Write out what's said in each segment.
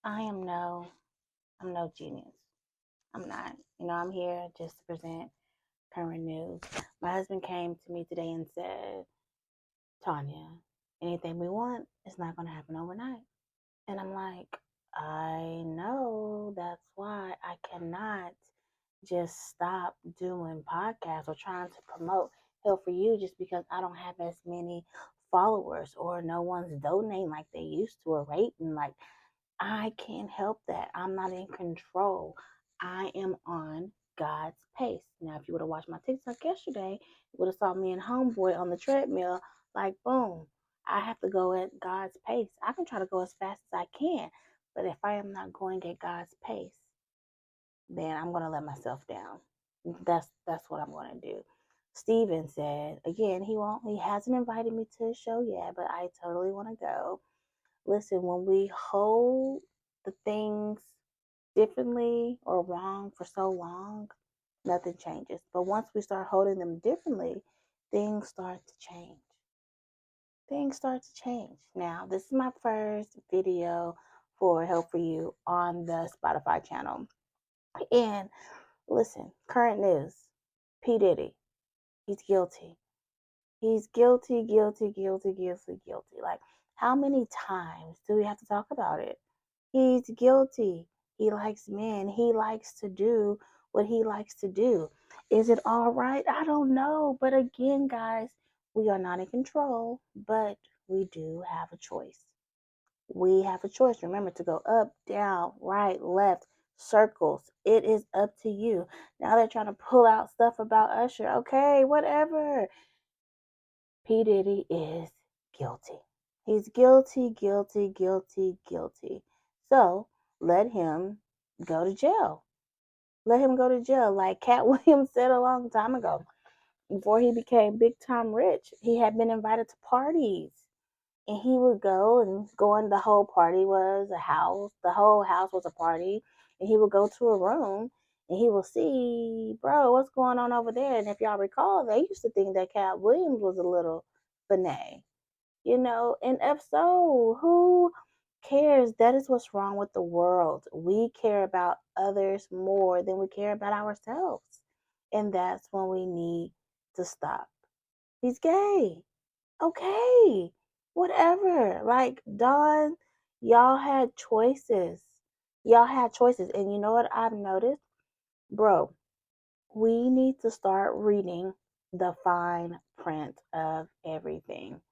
I'm no genius. I'm not. I'm here just to present current news. My husband came to me today and said, Tanya, anything we want is not going to happen overnight. And I'm like, I know. That's why I cannot just stop doing podcasts or trying to promote Help for You just because I don't have as many followers or no one's donating like they used to or rating. Like, I can't help that. I'm not in control. I am on God's pace. Now, if you would have watched my TikTok yesterday, you would have saw me and Homeboy on the treadmill. Like, boom. I have to go at God's pace. I can try to go as fast as I can, but if I am not going at God's pace, then I'm gonna let myself down. That's what I'm gonna do. Steven said again he hasn't invited me to his show yet, but I totally want to go. Listen, when we hold the things differently or wrong for so long, nothing changes. But once we start holding them differently, things start to change. Things start to change. Now, this is my first video for Help for You on the Spotify channel. And listen, current news. P. Diddy, he's guilty. He's guilty, guilty, guilty, guilty, guilty. Like, how many times do we have to talk about it? He's guilty. He likes men. He likes to do what he likes to do. Is it all right? I don't know. But again, guys, we are not in control, but we do have a choice. We have a choice. Remember to go up, down, right, left, circles. It is up to you. Now they're trying to pull out stuff about Usher. Okay, whatever. P. Diddy is guilty. He's guilty, guilty, guilty, guilty. So let him go to jail. Let him go to jail. Like Cat Williams said a long time ago, before he became big time rich, he had been invited to parties. And he would go and go in, the whole party was a house. The whole house was a party. And he would go to a room and he will see, bro, what's going on over there? And if y'all recall, they used to think that Cat Williams was a little finesse, and if so, who cares? That is what's wrong with the world. We care about others more than we care about ourselves. And that's when we need to stop. He's gay. Okay. Whatever. Like, Dawn, y'all had choices. Y'all had choices. And you know what I've noticed? Bro, we need to start reading the fine print of everything.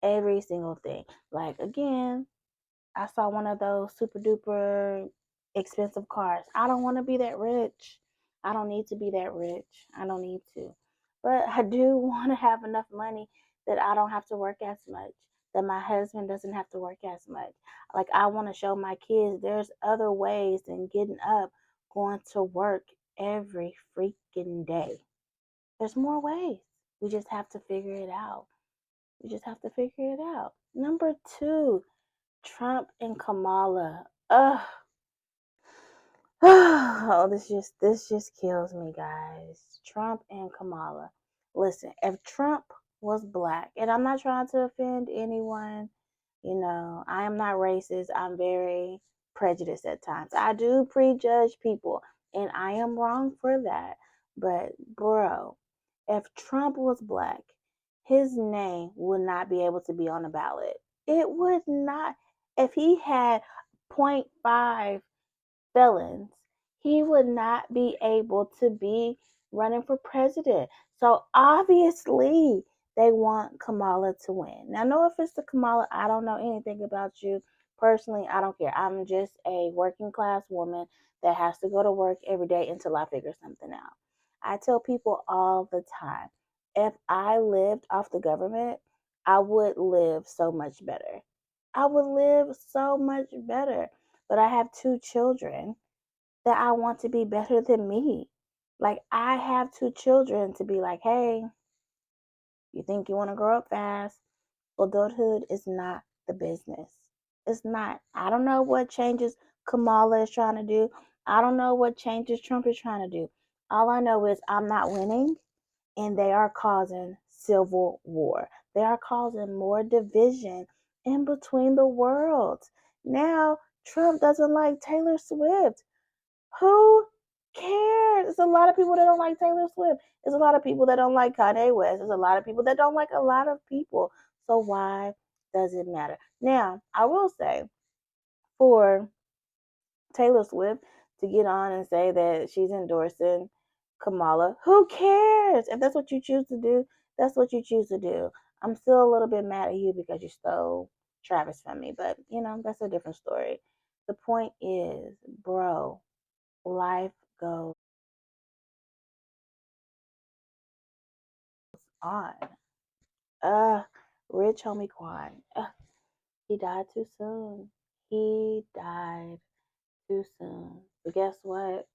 Every single thing. Like, again, I saw one of those super duper expensive cars. I don't want to be that rich. I don't need to be that rich. I don't need to. But I do want to have enough money that I don't have to work as much, that my husband doesn't have to work as much. Like, I want to show my kids there's other ways than getting up, going to work every freaking day. There's more ways. We just have to figure it out. We just have to figure it out. Number two, Trump and Kamala. Ugh. Oh, this just kills me, guys. Trump and Kamala. Listen, if Trump was black, and I'm not trying to offend anyone, I am not racist. I'm very prejudiced at times. I do prejudge people, and I am wrong for that. But bro, if Trump was black, his name would not be able to be on the ballot. It would not. If he had point 0.5 felons, he would not be able to be running for president. So obviously, they want Kamala to win. Now, no offense to Kamala, I don't know anything about you. Personally, I don't care. I'm just a working class woman that has to go to work every day until I figure something out. I tell people all the time, if I lived off the government, I would live so much better. I would live so much better. But I have two children that I want to be better than me. Like, I have two children to be like, hey, you think you want to grow up fast? Adulthood is not the business. It's not. I don't know what changes Kamala is trying to do. I don't know what changes Trump is trying to do. All I know is I'm not winning, and they are causing civil war. They are causing more division in between the worlds. Now, Trump doesn't like Taylor Swift. Who cares? There's a lot of people that don't like Taylor Swift. There's a lot of people that don't like Kanye West. There's a lot of people that don't like a lot of people. So why does it matter? Now, I will say for Taylor Swift to get on and say that she's endorsing Kamala, who cares? If that's what you choose to do, that's what you choose to do. I'm still a little bit mad at you because you stole Travis from me, but that's a different story. The point is, bro, life goes on. Uh, Rich homie Quan. He died too soon. He died too soon. But guess what?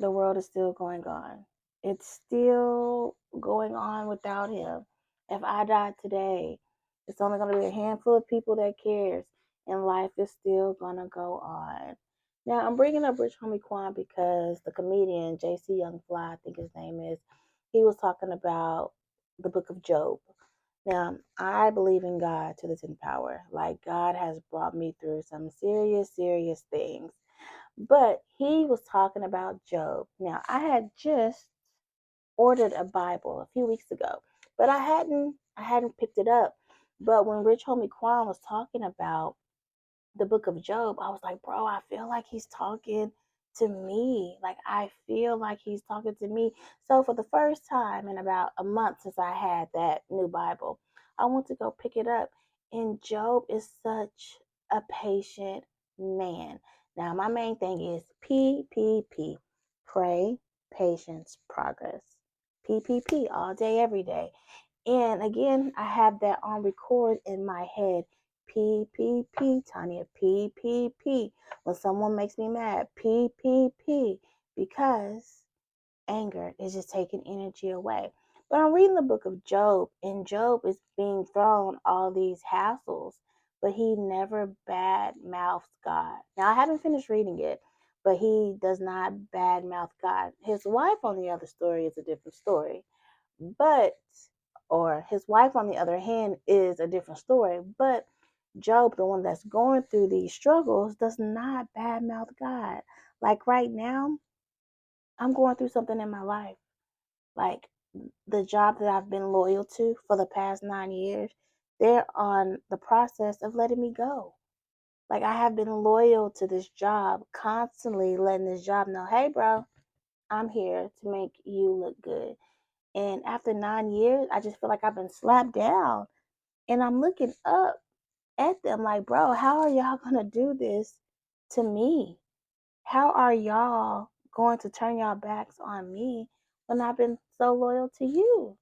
The world is still going on. It's still going on without him. If I died today, it's only going to be a handful of people that cares, and life is still going to go on. Now, I'm bringing up Rich Homie Quan because the comedian JC Young Fly, I think his name is, he was talking about the book of Job. Now, I believe in God to the 10th power. Like, God has brought me through some serious, serious things. But he was talking about Job. Now, I had just ordered a Bible a few weeks ago, but I hadn't picked it up. But when Rich Homie Quan was talking about the book of Job, I was like, bro, I feel like he's talking to me. Like, I feel like he's talking to me. So, for the first time in about a month since I had that new Bible, I went to go pick it up. And Job is such a patient man. Now, my main thing is PPP, pray, patience, progress. PPP all day, every day. And again, I have that on record in my head. P, P, P, Tanya, P, P, P. When someone makes me mad, P, P, P. Because anger is just taking energy away. But I'm reading the book of Job, and Job is being thrown all these hassles, but he never bad mouths God. Now, I haven't finished reading it, but he does not bad mouth God. His wife, on the other story, is a different story. But, or his wife, on the other hand, is a different story. But Job, the one that's going through these struggles, does not badmouth God. Like right now, I'm going through something in my life. Like the job that I've been loyal to for the past 9 years, they're on the process of letting me go. Like I have been loyal to this job, constantly letting this job know, hey, bro, I'm here to make you look good. And after 9 years, I just feel like I've been slapped down. And I'm looking up at them like, bro, how are y'all going to do this to me? How are y'all going to turn y'all backs on me when I've been so loyal to you?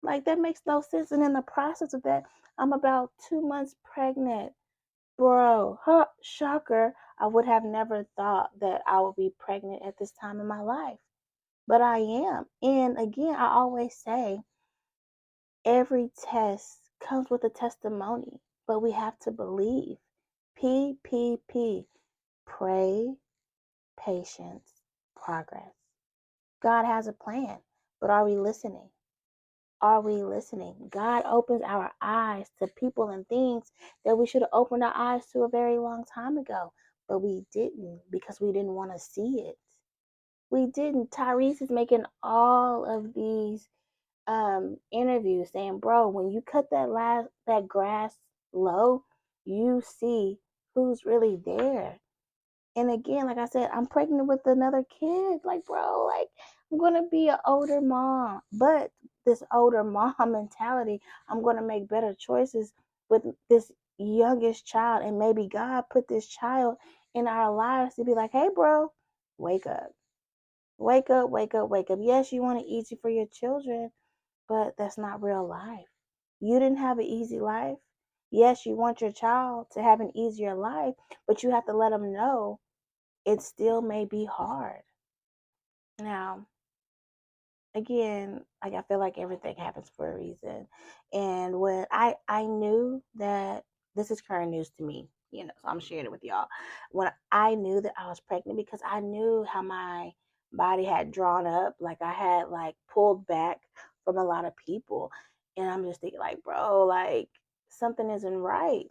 Like, that makes no sense. And in the process of that, I'm about 2 months pregnant. Bro, huh, shocker. I would have never thought that I would be pregnant at this time in my life. But I am. And again, I always say, every test comes with a testimony, but we have to believe. P, P, P. Pray, patience, progress. God has a plan, but are we listening? Are we listening? God opens our eyes to people and things that we should have opened our eyes to a very long time ago, but we didn't because we didn't want to see it. We didn't. Tyrese is making all of these interview saying, bro, when you cut that grass low, you see who's really there. And again, like I said, I'm pregnant with another kid. Like, bro, like I'm gonna be an older mom. But this older mom mentality, I'm gonna make better choices with this youngest child. And maybe God put this child in our lives to be like, hey, bro, wake up. Wake up, wake up, wake up. Yes, you want it easy for your children, but that's not real life. You didn't have an easy life. Yes, you want your child to have an easier life, but you have to let them know it still may be hard. Now, again, like I feel like everything happens for a reason. And when I knew that this is current news to me, so I'm sharing it with y'all. When I knew that I was pregnant because I knew how my body had drawn up, like I had like pulled back from a lot of people. And I'm just thinking like, bro, like something isn't right.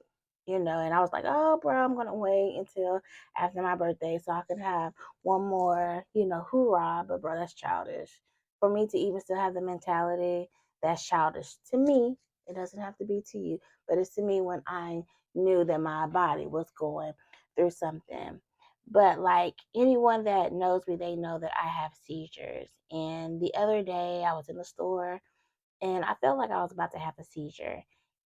And I was like, oh, bro, I'm going to wait until after my birthday so I can have one more, hoorah. But, bro, that's childish. For me to even still have the mentality, that's childish. To me, it doesn't have to be to you, but it's to me when I knew that my body was going through something. But, like, anyone that knows me, they know that I have seizures. And the other day, I was in the store and I felt like I was about to have a seizure.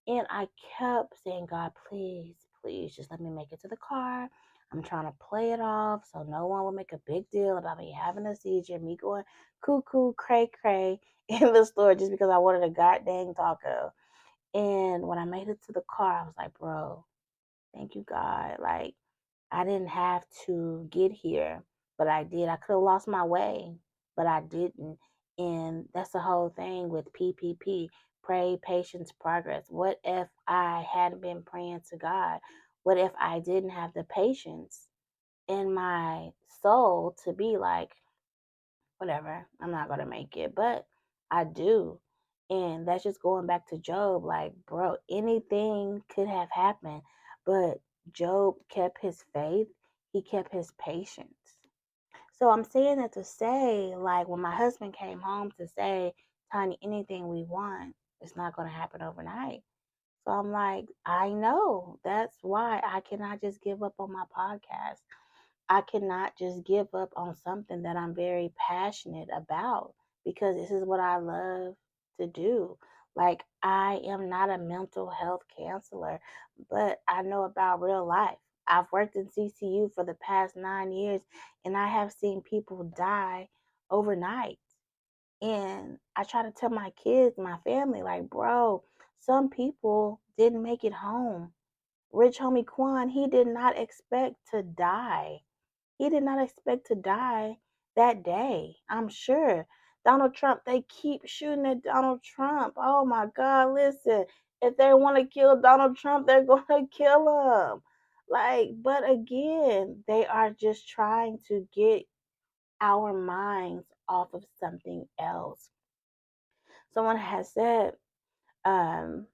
And I kept saying, God, please, please, just let me make it to the car. I'm trying to play it off so no one will make a big deal about me having a seizure, me going cuckoo, cray, cray in the store just because I wanted a goddamn taco. And when I made it to the car, I was like, bro, thank you, God. Like, I didn't have to get here, but I did. I could have lost my way, but I didn't. And that's the whole thing with PPP, pray, patience, progress. What if I hadn't been praying to God? What if I didn't have the patience in my soul to be like, whatever, I'm not going to make it? But I do. And that's just going back to Job. Like, bro, anything could have happened, but Job kept his faith, he kept his patience. So I'm saying that to say, like, when my husband came home to say, Tiny, anything we want, it's not going to happen overnight. So I'm like, I know. That's why I cannot just give up on my podcast. I cannot just give up on something that I'm very passionate about because this is what I love to do. Like, I am not a mental health counselor, but I know about real life. I've worked in CCU for the past 9 years and I have seen people die overnight. And I try to tell my kids, my family, like, bro, some people didn't make it home. Rich homie Quan, he did not expect to die. He did not expect to die that day, I'm sure. Donald Trump, they keep shooting at Donald Trump. Oh my God, listen. If they want to kill Donald Trump, they're going to kill him. Like, but again, they are just trying to get our minds off of something else. Someone has said, um,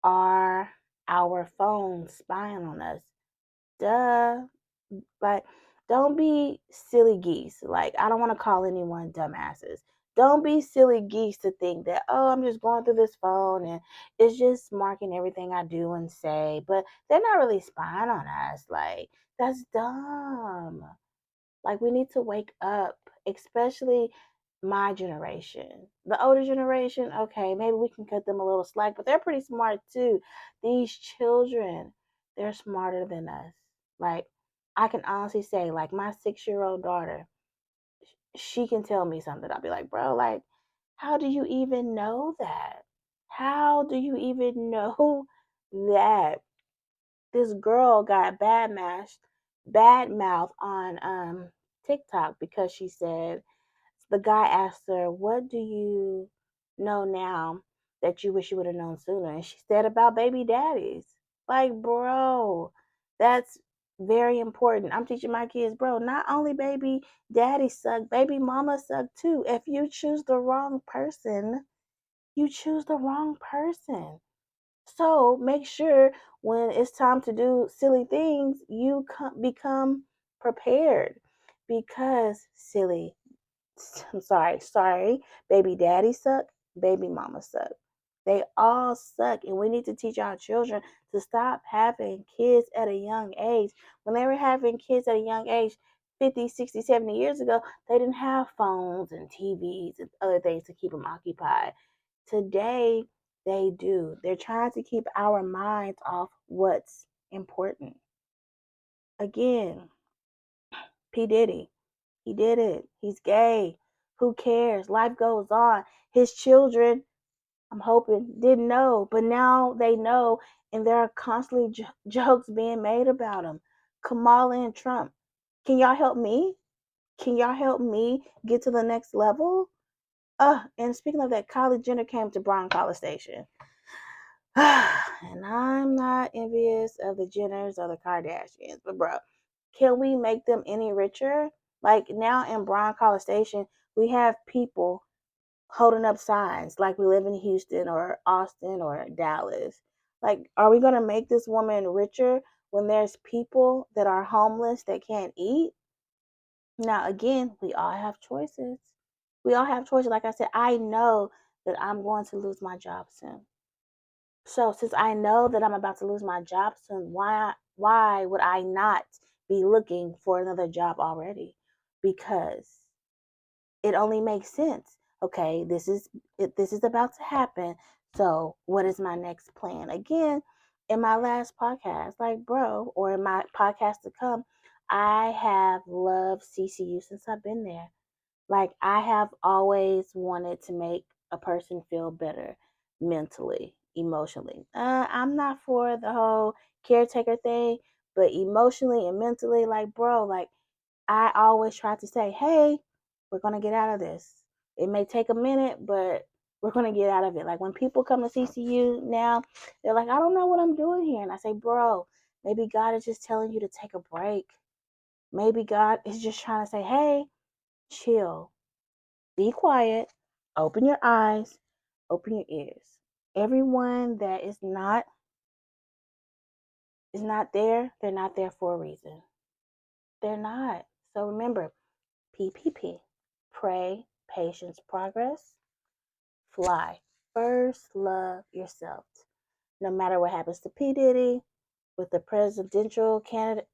are our phones spying on us? Duh. Like, don't be silly geese. Like, I don't want to call anyone dumbasses. Don't be silly geese to think that, oh, I'm just going through this phone and it's just marking everything I do and say, but they're not really spying on us. Like, that's dumb. Like, we need to wake up, especially my generation. The older generation, okay, maybe we can cut them a little slack, but they're pretty smart too. These children, they're smarter than us. Like, I can honestly say, like, my 6-year-old daughter, she can tell me something. I'll be like, bro, like, how do you even know that? How do you even know that? This girl got bad mouth on TikTok because she said the guy asked her, "What do you know now that you wish you would have known sooner?" And she said about baby daddies. Like, bro, that's very important. I'm teaching my kids, bro, not only baby daddy suck, baby mama suck too. If you choose the wrong person, you choose the wrong person. So make sure when it's time to do silly things, you become prepared because silly. I'm sorry, baby daddy suck, baby mama suck. They all suck, and we need to teach our children to stop having kids at a young age. When they were having kids at a young age, 50, 60, 70 years ago, they didn't have phones and TVs and other things to keep them occupied. Today, they do. They're trying to keep our minds off what's important. Again, P. Diddy, he did it. He's gay. Who cares? Life goes on. His children, I'm hoping, didn't know, but now they know, and there are constantly jokes being made about him. Kamala and Trump. Can y'all help me? Can y'all help me get to the next level? And speaking of that, Kylie Jenner came to Brown College Station. And I'm not envious of the Jenners or the Kardashians, but bro, can we make them any richer? Like, now in Brown College Station, we have people holding up signs like we live in Houston or Austin or Dallas. Like, are we going to make this woman richer when there's people that are homeless that can't eat? Now, again, we all have choices. We all have choices. Like I said, I know that I'm going to lose my job soon. So since I know that I'm about to lose my job soon, why would I not be looking for another job already? Because it only makes sense. Okay, this is about to happen. So what is my next plan? Again, in my last podcast, like bro, or in my podcast to come, I have loved CCU since I've been there. Like, I have always wanted to make a person feel better mentally, emotionally. I'm not for the whole caretaker thing, but emotionally and mentally, like, bro, like, I always try to say, hey, we're going to get out of this. It may take a minute, but we're going to get out of it. Like, when people come to CCU now, they're like, I don't know what I'm doing here. And I say, bro, maybe God is just telling you to take a break. Maybe God is just trying to say, hey, chill. Be quiet, open your eyes, open your ears. Everyone that is not there, they're not there for a reason. They're not. So remember, PPP. Pray, patience, progress, fly. First, love yourself. No matter what happens to P. Diddy, with the presidential candidate,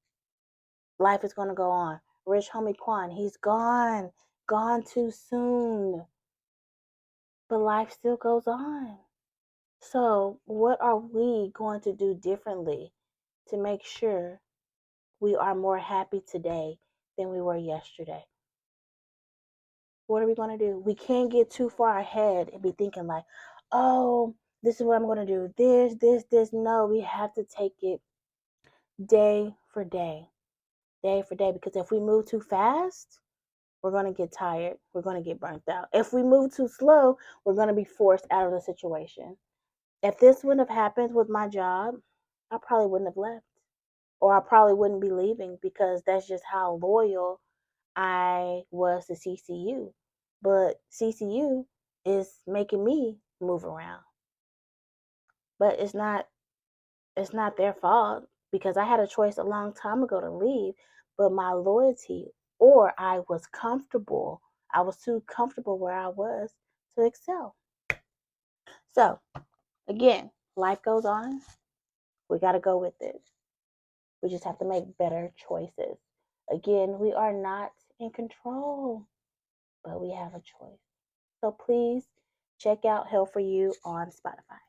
life is going to go on. Rich homie Quan, he's gone. Gone too soon. But life still goes on. So, what are we going to do differently to make sure we are more happy today than we were yesterday? What are we going to do? We can't get too far ahead and be thinking like, oh, this is what I'm going to do. This. No, we have to take it day for day, day for day. Because if we move too fast, we're going to get tired. We're going to get burnt out. If we move too slow, we're going to be forced out of the situation. If this wouldn't have happened with my job, I probably wouldn't have left. Or I probably wouldn't be leaving because that's just how loyal I was to CCU. But CCU is making me move around. But it's not their fault because I had a choice a long time ago to leave, but my loyalty or I was comfortable. I was too comfortable where I was to excel. So, again, life goes on. We got to go with it. We just have to make better choices. Again, we are not in control, but we have a choice. So please check out Help for You on Spotify.